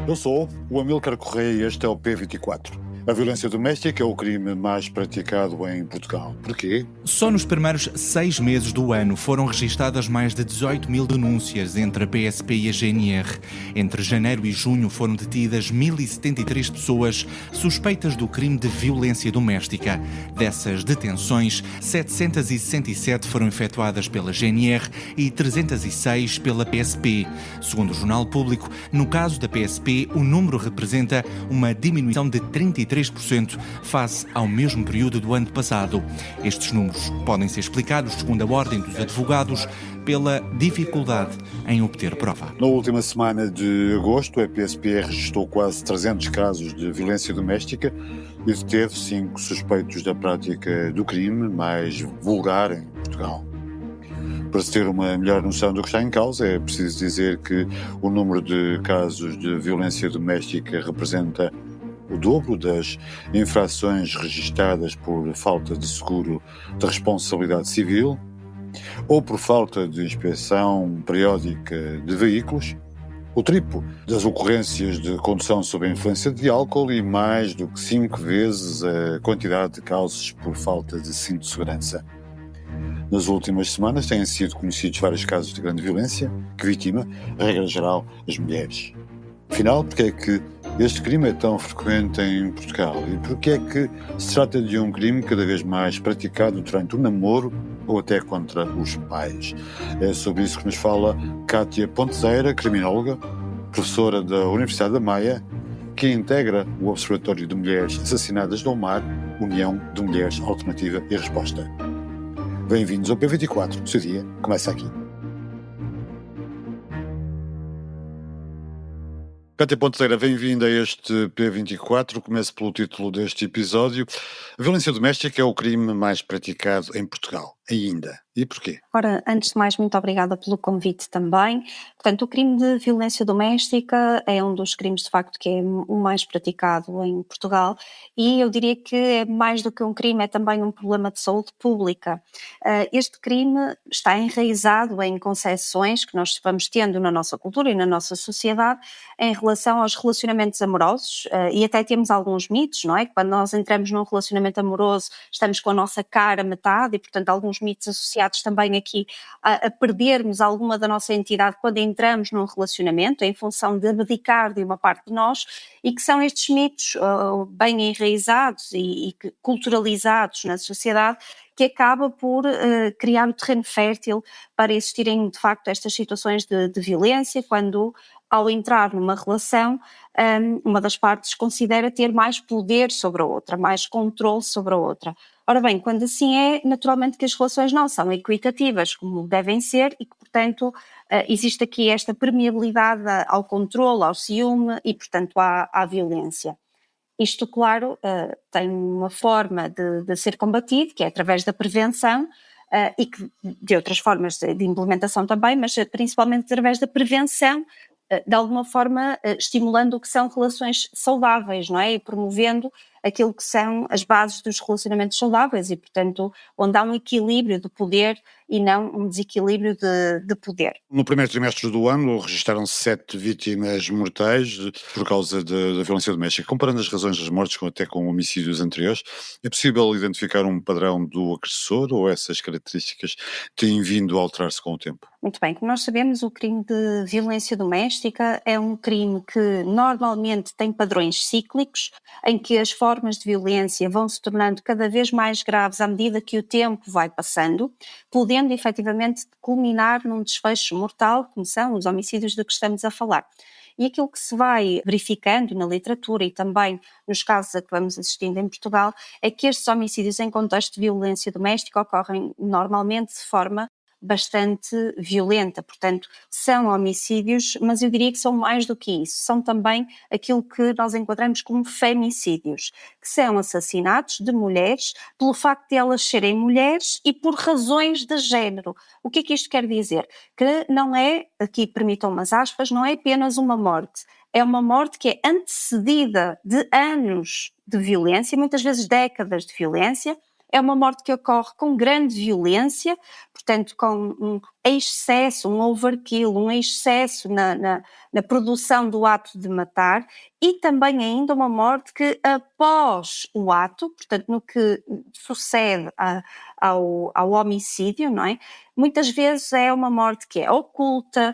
Eu sou o Amílcar Correia e este é o P24. A violência doméstica é o crime mais praticado em Portugal. Porquê? Só nos primeiros 6 meses do ano foram registadas mais de 18 mil denúncias entre a PSP e a GNR. Entre janeiro e junho foram detidas 1.073 pessoas suspeitas do crime de violência doméstica. Dessas detenções, 767 foram efetuadas pela GNR e 306 pela PSP. Segundo o Jornal Público, no caso da PSP, o número representa uma diminuição de 33% face ao mesmo período do ano passado. Estes números podem ser explicados, segundo a Ordem dos Advogados, pela dificuldade em obter prova. Na última semana de agosto, a PSP registrou quase 300 casos de violência doméstica e deteve 5 suspeitos da prática do crime mais vulgar em Portugal. Para se ter uma melhor noção do que está em causa, é preciso dizer que o número de casos de violência doméstica representa o dobro das infrações registadas por falta de seguro de responsabilidade civil ou por falta de inspeção periódica de veículos, o triplo das ocorrências de condução sob a influência de álcool e mais do que 5 vezes a quantidade de causas por falta de cinto de segurança. Nas últimas semanas têm sido conhecidos vários casos de grande violência que vitima, a regra geral, as mulheres. Afinal, porque é que este crime é tão frequente em Portugal e porque é que se trata de um crime cada vez mais praticado durante o namoro ou até contra os pais? É sobre isso que nos fala Cátia Pontezeira, criminóloga, professora da Universidade da Maia, que integra o Observatório de Mulheres Assassinadas do Mar, União de Mulheres Alternativa e Resposta. Bem-vindos ao P24, o seu dia começa aqui. Cátia Pontezeira, bem-vinda a este P24. Começo pelo título deste episódio. A violência doméstica é o crime mais praticado em Portugal, ainda. E porquê? Ora, antes de mais, muito obrigada pelo convite também. Portanto, o crime de violência doméstica é um dos crimes, de facto, que é o mais praticado em Portugal e eu diria que é mais do que um crime, é também um problema de saúde pública. Este crime está enraizado em concepções que nós vamos tendo na nossa cultura e na nossa sociedade em relação aos relacionamentos amorosos e até temos alguns mitos, não é? Quando nós entramos num relacionamento amoroso, estamos com a nossa cara metade e, portanto, alguns mitos associados também aqui a perdermos alguma da nossa entidade quando entramos num relacionamento, em função de abdicar de uma parte de nós, e que são estes mitos bem enraizados e culturalizados na sociedade, que acaba por criar o terreno fértil para existirem de facto estas situações de violência, quando ao entrar numa relação, uma das partes considera ter mais poder sobre a outra, mais controle sobre a outra. Ora bem, quando assim é, naturalmente que as relações não são equitativas como devem ser e que, portanto, existe aqui esta permeabilidade ao controle, ao ciúme e, portanto, à violência. Isto, claro, tem uma forma de ser combatido, que é através da prevenção, e que, de outras formas de implementação também, mas principalmente através da prevenção, de alguma forma estimulando o que são relações saudáveis, não é? E promovendo aquilo que são as bases dos relacionamentos saudáveis e, portanto, onde há um equilíbrio de poder e não um desequilíbrio de poder. No primeiro trimestre do ano registaram-se 7 vítimas mortais por causa da violência doméstica. Comparando as razões das mortes até com homicídios anteriores, é possível identificar um padrão do agressor ou essas características têm vindo a alterar-se com o tempo? Muito bem, como nós sabemos, o crime de violência doméstica é um crime que normalmente tem padrões cíclicos, em que as formas de violência vão se tornando cada vez mais graves à medida que o tempo vai passando, podendo efetivamente culminar num desfecho mortal, como são os homicídios de que estamos a falar. E aquilo que se vai verificando na literatura e também nos casos a que vamos assistindo em Portugal é que estes homicídios em contexto de violência doméstica ocorrem normalmente de forma bastante violenta, portanto são homicídios, mas eu diria que são mais do que isso, são também aquilo que nós enquadramos como femicídios, que são assassinatos de mulheres pelo facto de elas serem mulheres e por razões de género. O que é que isto quer dizer? Que não é, aqui permitam umas aspas, não é apenas uma morte, é uma morte que é antecedida de anos de violência, muitas vezes décadas de violência. É uma morte que ocorre com grande violência, portanto excesso, um overkill, um excesso na produção do ato de matar, e também ainda uma morte que após o ato, portanto no que sucede ao homicídio, não é? Muitas vezes é uma morte que é oculta,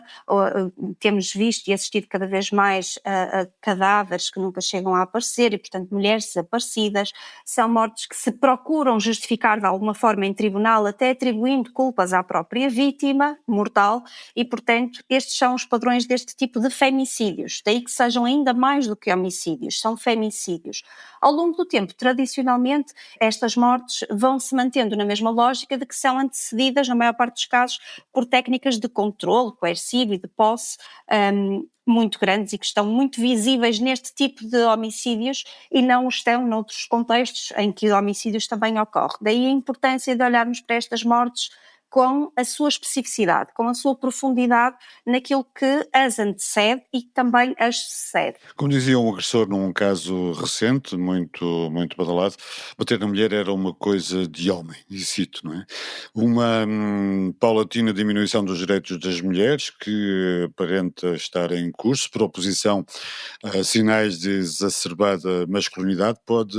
temos visto e assistido cada vez mais a cadáveres que nunca chegam a aparecer e, portanto, mulheres desaparecidas. São mortes que se procuram justificar de alguma forma em tribunal, até atribuindo culpas à própria vítima mortal, e, portanto, estes são os padrões deste tipo de femicídios, daí que sejam ainda mais do que homicídios, são femicídios. Ao longo do tempo, tradicionalmente, estas mortes vão se mantendo na mesma lógica de que são antecedidas, na maior parte dos casos, por técnicas de controle coercivo e de posse muito grandes e que estão muito visíveis neste tipo de homicídios e não estão noutros contextos em que homicídios também ocorrem. Daí a importância de olharmos para estas mortes com a sua especificidade, com a sua profundidade naquilo que as antecede e também as sucede. Como dizia um agressor num caso recente, muito badalado, bater na mulher era uma coisa de homem, e cito, não é? Uma paulatina diminuição dos direitos das mulheres, que aparenta estar em curso, por oposição a sinais de exacerbada masculinidade, pode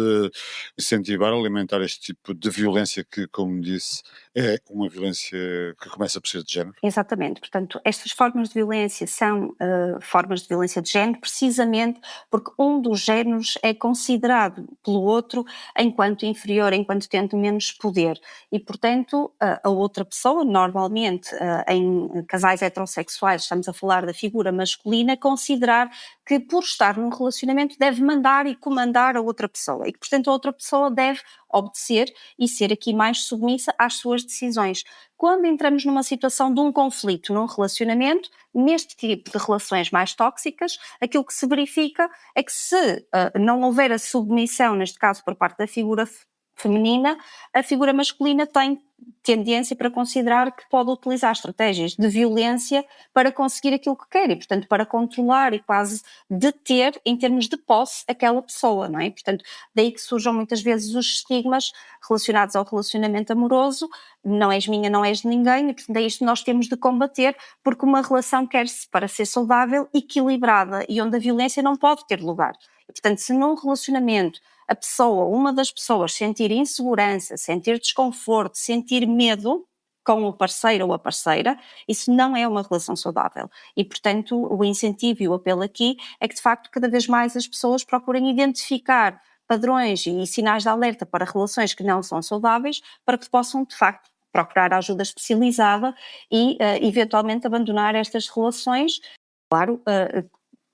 incentivar, alimentar este tipo de violência que, como disse, é uma violência que começa por ser de género. Exatamente, portanto, estas formas de violência são formas de violência de género precisamente porque um dos géneros é considerado pelo outro enquanto inferior, enquanto tendo menos poder e, portanto, a outra pessoa, normalmente em casais heterossexuais, estamos a falar da figura masculina, considerar que por estar num relacionamento deve mandar e comandar a outra pessoa e que, portanto, a outra pessoa deve obedecer e ser aqui mais submissa às suas decisões. Quando entramos numa situação de um conflito num relacionamento, neste tipo de relações mais tóxicas, aquilo que se verifica é que se não houver a submissão, neste caso por parte da figura feminina, a figura masculina tem tendência para considerar que pode utilizar estratégias de violência para conseguir aquilo que quer e, portanto, para controlar e quase deter em termos de posse aquela pessoa, não é? Portanto, daí que surjam muitas vezes os estigmas relacionados ao relacionamento amoroso, não és minha, não és de ninguém, e portanto é isto que nós temos de combater, porque uma relação quer-se para ser saudável, equilibrada e onde a violência não pode ter lugar. E, portanto, se num relacionamento a pessoa, uma das pessoas, sentir insegurança, sentir desconforto, sentir medo com o parceiro ou a parceira, isso não é uma relação saudável. E, portanto, o incentivo e o apelo aqui é que, de facto, cada vez mais as pessoas procurem identificar padrões e sinais de alerta para relações que não são saudáveis, para que possam, de facto, procurar ajuda especializada e, eventualmente, abandonar estas relações. Claro,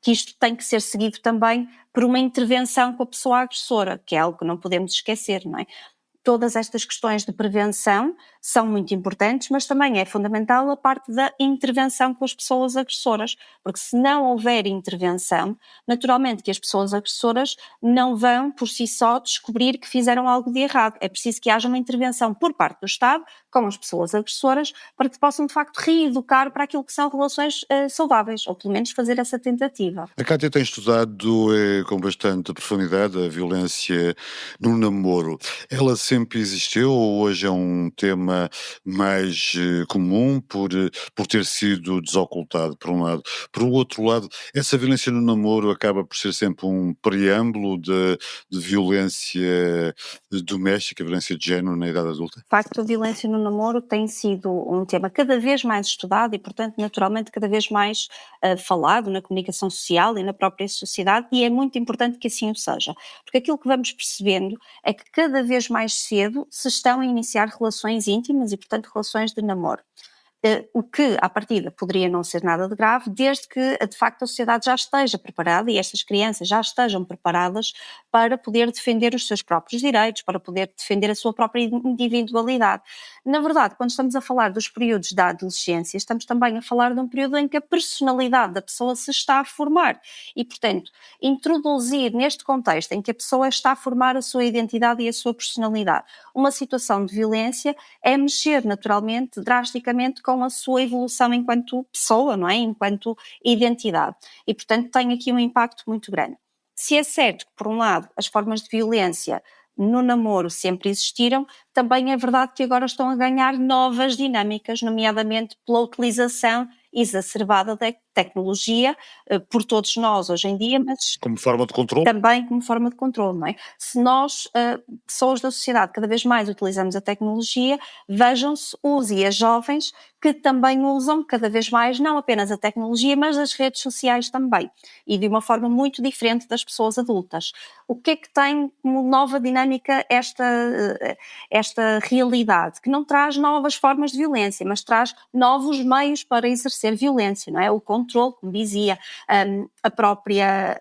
que isto tem que ser seguido também por uma intervenção com a pessoa agressora, que é algo que não podemos esquecer, não é? Todas estas questões de prevenção são muito importantes, mas também é fundamental a parte da intervenção com as pessoas agressoras, porque se não houver intervenção, naturalmente que as pessoas agressoras não vão por si só descobrir que fizeram algo de errado. É preciso que haja uma intervenção por parte do Estado com as pessoas agressoras para que possam de facto reeducar para aquilo que são relações saudáveis, ou pelo menos fazer essa tentativa. A Cátia tem estudado com bastante profundidade a violência no namoro. Ela sempre existiu ou hoje é um tema mais comum por ter sido desocultado, por um lado? Por outro lado, essa violência no namoro acaba por ser sempre um preâmbulo de violência doméstica, violência de género na idade adulta? De facto, a violência no namoro tem sido um tema cada vez mais estudado e, portanto, naturalmente cada vez mais falado na comunicação social e na própria sociedade, e é muito importante que assim o seja, porque aquilo que vamos percebendo é que cada vez mais cedo se estão a iniciar relações íntimas e, portanto, relações de namoro. O que, à partida, poderia não ser nada de grave, desde que, de facto, a sociedade já esteja preparada e estas crianças já estejam preparadas para poder defender os seus próprios direitos, para poder defender a sua própria individualidade. Na verdade, quando estamos a falar dos períodos da adolescência, estamos também a falar de um período em que a personalidade da pessoa se está a formar e, portanto, introduzir neste contexto em que a pessoa está a formar a sua identidade e a sua personalidade, uma situação de violência é mexer naturalmente, drasticamente, com a sua evolução enquanto pessoa, não é? Enquanto identidade. E, portanto, tem aqui um impacto muito grande. Se é certo que, por um lado, as formas de violência no namoro sempre existiram, também é verdade que agora estão a ganhar novas dinâmicas, nomeadamente pela utilização exacerbada da tecnologia por todos nós hoje em dia, mas Como forma de controle? também como forma de controle, não é? Se nós, pessoas da sociedade, cada vez mais utilizamos a tecnologia, vejam-se os e as jovens que também usam cada vez mais não apenas a tecnologia, mas as redes sociais também, e de uma forma muito diferente das pessoas adultas. O que é que tem como nova dinâmica esta realidade? Que não traz novas formas de violência, mas traz novos meios para exercer violência, não é? O controle, como dizia, a própria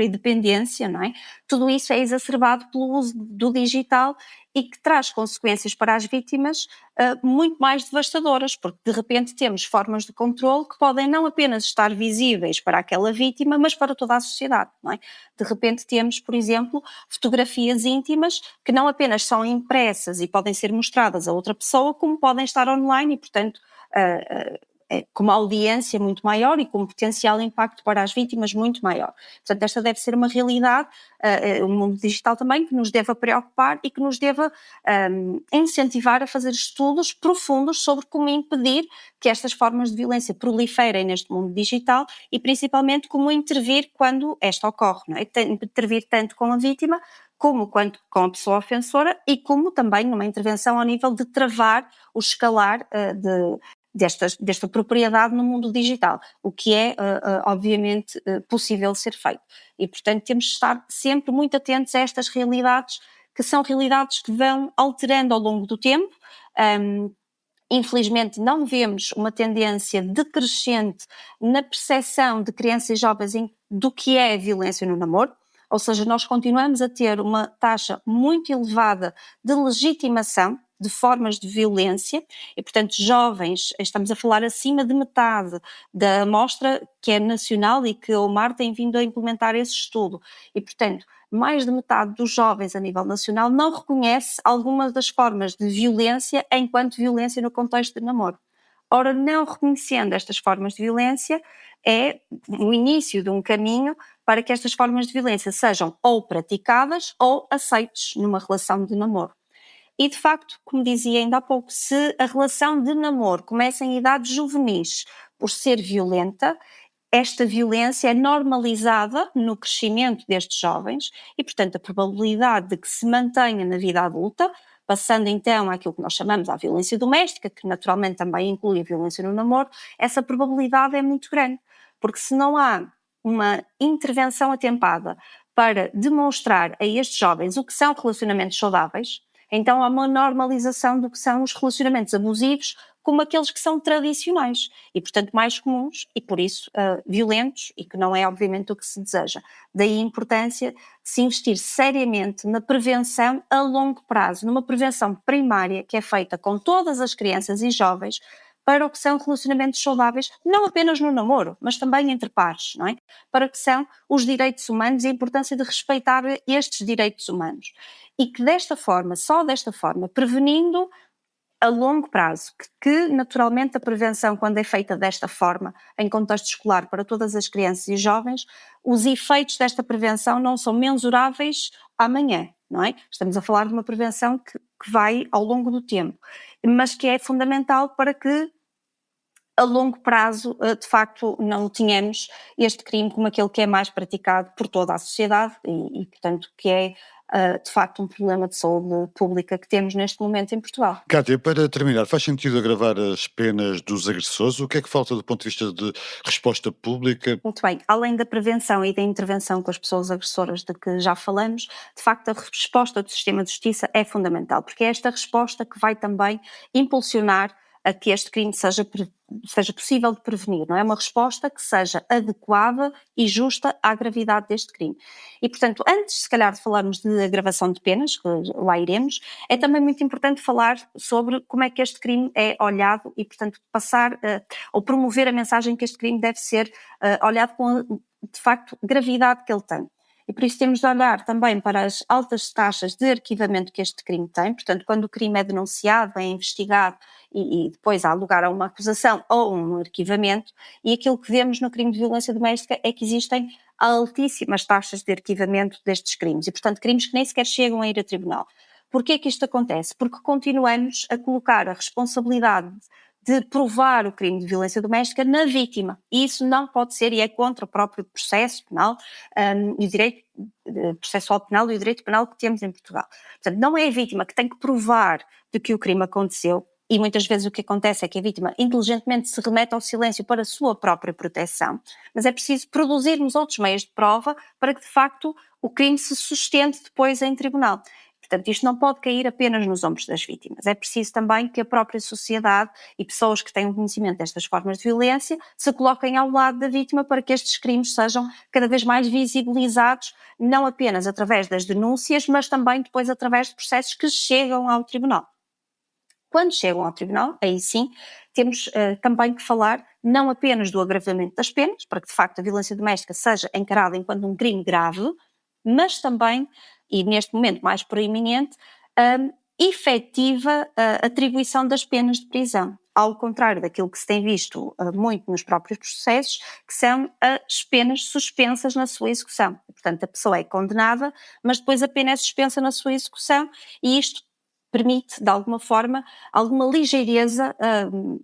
dependência, não é? Tudo isso é exacerbado pelo uso do digital e que traz consequências para as vítimas muito mais devastadoras, porque de repente temos formas de controle que podem não apenas estar visíveis para aquela vítima, mas para toda a sociedade, não é? De repente temos, por exemplo, fotografias íntimas que não apenas são impressas e podem ser mostradas a outra pessoa, como podem estar online e, portanto, com uma audiência muito maior e com um potencial impacto para as vítimas muito maior. Portanto, esta deve ser uma realidade, o mundo digital também, que nos deva preocupar e que nos deva incentivar a fazer estudos profundos sobre como impedir que estas formas de violência proliferem neste mundo digital e principalmente como intervir quando esta ocorre, não é? Intervir tanto com a vítima como com a pessoa ofensora e como também numa intervenção ao nível de travar o escalar desta propriedade no mundo digital, o que é, obviamente, possível ser feito. E, portanto, temos de estar sempre muito atentos a estas realidades, que são realidades que vão alterando ao longo do tempo. Infelizmente, não vemos uma tendência decrescente na percepção de crianças e jovens do que é a violência no namoro, ou seja, nós continuamos a ter uma taxa muito elevada de legitimação de formas de violência e, portanto, jovens, estamos a falar acima de metade da amostra que é nacional e que o Omar tem vindo a implementar esse estudo e, portanto, mais de metade dos jovens a nível nacional não reconhece algumas das formas de violência enquanto violência no contexto de namoro. Ora, não reconhecendo estas formas de violência é o início de um caminho para que estas formas de violência sejam ou praticadas ou aceites numa relação de namoro. E, de facto, como dizia ainda há pouco, se a relação de namoro começa em idades juvenis por ser violenta, esta violência é normalizada no crescimento destes jovens e, portanto, a probabilidade de que se mantenha na vida adulta, passando então àquilo que nós chamamos a violência doméstica, que naturalmente também inclui a violência no namoro, essa probabilidade é muito grande, porque se não há uma intervenção atempada para demonstrar a estes jovens o que são relacionamentos saudáveis, então há uma normalização do que são os relacionamentos abusivos como aqueles que são tradicionais e, portanto, mais comuns e, por isso, violentos e que não é, obviamente, o que se deseja. Daí a importância de se investir seriamente na prevenção a longo prazo, numa prevenção primária que é feita com todas as crianças e jovens para o que são relacionamentos saudáveis, não apenas no namoro, mas também entre pares, não é? Para o que são os direitos humanos e a importância de respeitar estes direitos humanos. E que desta forma, só desta forma, prevenindo a longo prazo, que naturalmente a prevenção, quando é feita desta forma, em contexto escolar para todas as crianças e jovens, os efeitos desta prevenção não são mensuráveis amanhã, não é? Estamos a falar de uma prevenção que vai ao longo do tempo, mas que é fundamental para que a longo prazo, de facto, não tenhamos este crime como aquele que é mais praticado por toda a sociedade e portanto, que é, de facto, um problema de saúde pública que temos neste momento em Portugal. Cátia, para terminar, faz sentido agravar as penas dos agressores? O que é que falta do ponto de vista de resposta pública? Muito bem, além da prevenção e da intervenção com as pessoas agressoras de que já falamos, de facto a resposta do sistema de justiça é fundamental, porque é esta resposta que vai também impulsionar a que este crime seja possível de prevenir, não é? Uma resposta que seja adequada e justa à gravidade deste crime. E, portanto, antes, se calhar, de falarmos de agravação de penas, que lá iremos, é também muito importante falar sobre como é que este crime é olhado e, portanto, passar ou promover a mensagem que este crime deve ser olhado com a, de facto, gravidade que ele tem. E por isso temos de olhar também para as altas taxas de arquivamento que este crime tem. Portanto, quando o crime é denunciado, é investigado e depois há lugar a uma acusação ou um arquivamento, e aquilo que vemos no crime de violência doméstica é que existem altíssimas taxas de arquivamento destes crimes e, portanto, crimes que nem sequer chegam a ir a tribunal. Porquê que isto acontece? Porque continuamos a colocar a responsabilidade de provar o crime de violência doméstica na vítima. E isso não pode ser, e é contra o próprio processo penal e o direito processual penal e o direito penal que temos em Portugal. Portanto, não é a vítima que tem que provar de que o crime aconteceu, e muitas vezes o que acontece é que a vítima inteligentemente se remete ao silêncio para a sua própria proteção, mas é preciso produzirmos outros meios de prova para que, de facto, o crime se sustente depois em tribunal. Portanto, isto não pode cair apenas nos ombros das vítimas. É preciso também que a própria sociedade e pessoas que têm conhecimento destas formas de violência se coloquem ao lado da vítima para que estes crimes sejam cada vez mais visibilizados, não apenas através das denúncias, mas também depois através de processos que chegam ao tribunal. Quando chegam ao tribunal, aí sim, temos também que falar não apenas do agravamento das penas, para que de facto a violência doméstica seja encarada enquanto um crime grave, mas também, e neste momento mais proeminente, efetiva atribuição das penas de prisão, ao contrário daquilo que se tem visto muito nos próprios processos, que são as penas suspensas na sua execução. Portanto, a pessoa é condenada, mas depois a pena é suspensa na sua execução, e isto permite, de alguma forma, alguma ligeireza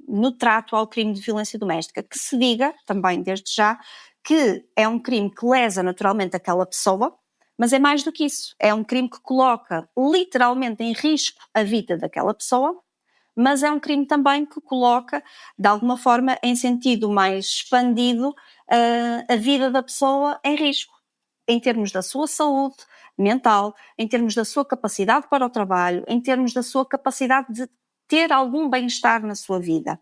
no trato ao crime de violência doméstica. Que se diga, também desde já, que é um crime que lesa naturalmente aquela pessoa, mas é mais do que isso. É um crime que coloca literalmente em risco a vida daquela pessoa, mas é um crime também que coloca, de alguma forma, em sentido mais expandido, a vida da pessoa em risco, em termos da sua saúde mental, em termos da sua capacidade para o trabalho, em termos da sua capacidade de ter algum bem-estar na sua vida.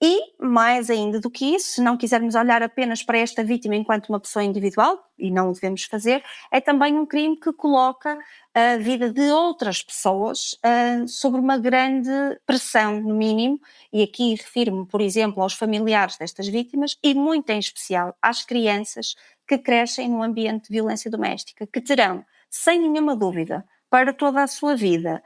E, mais ainda do que isso, se não quisermos olhar apenas para esta vítima enquanto uma pessoa individual, e não o devemos fazer, é também um crime que coloca a vida de outras pessoas sob uma grande pressão, no mínimo, e aqui refiro-me, por exemplo, aos familiares destas vítimas e, muito em especial, às crianças que crescem num ambiente de violência doméstica, que terão, sem nenhuma dúvida, para toda a sua vida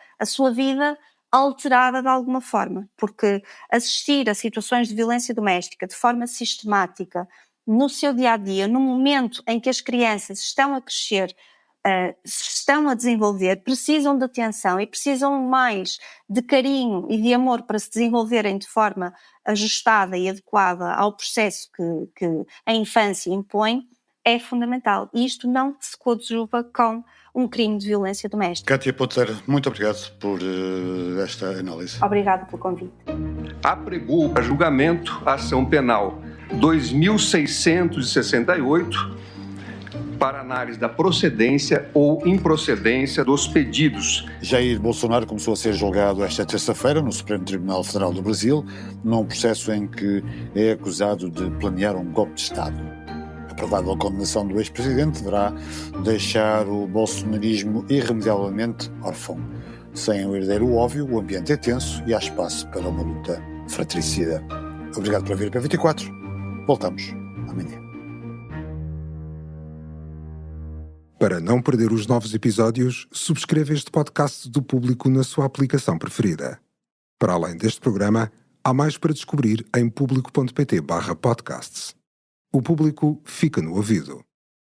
alterada de alguma forma, porque assistir a situações de violência doméstica de forma sistemática no seu dia-a-dia, no momento em que as crianças estão a crescer, estão a desenvolver, precisam de atenção e precisam mais de carinho e de amor para se desenvolverem de forma ajustada e adequada ao processo que a infância impõe, é fundamental. E isto não se coadjuva com um crime de violência doméstica. Cátia Ponteira, muito obrigado por esta análise. Obrigada pelo convite. Apregou a julgamento a ação penal 2668 para análise da procedência ou improcedência dos pedidos. Jair Bolsonaro começou a ser julgado esta terça-feira no Supremo Tribunal Federal do Brasil, num processo em que é acusado de planear um golpe de Estado. A provável condenação do ex-presidente deverá deixar o bolsonarismo irremediavelmente órfão. Sem o herdeiro óbvio, o ambiente é tenso e há espaço para uma luta fratricida. Obrigado por vir para 24. Voltamos amanhã. Para não perder os novos episódios, subscreva este podcast do Público na sua aplicação preferida. Para além deste programa, há mais para descobrir em público.pt/podcasts. O Público fica no ouvido.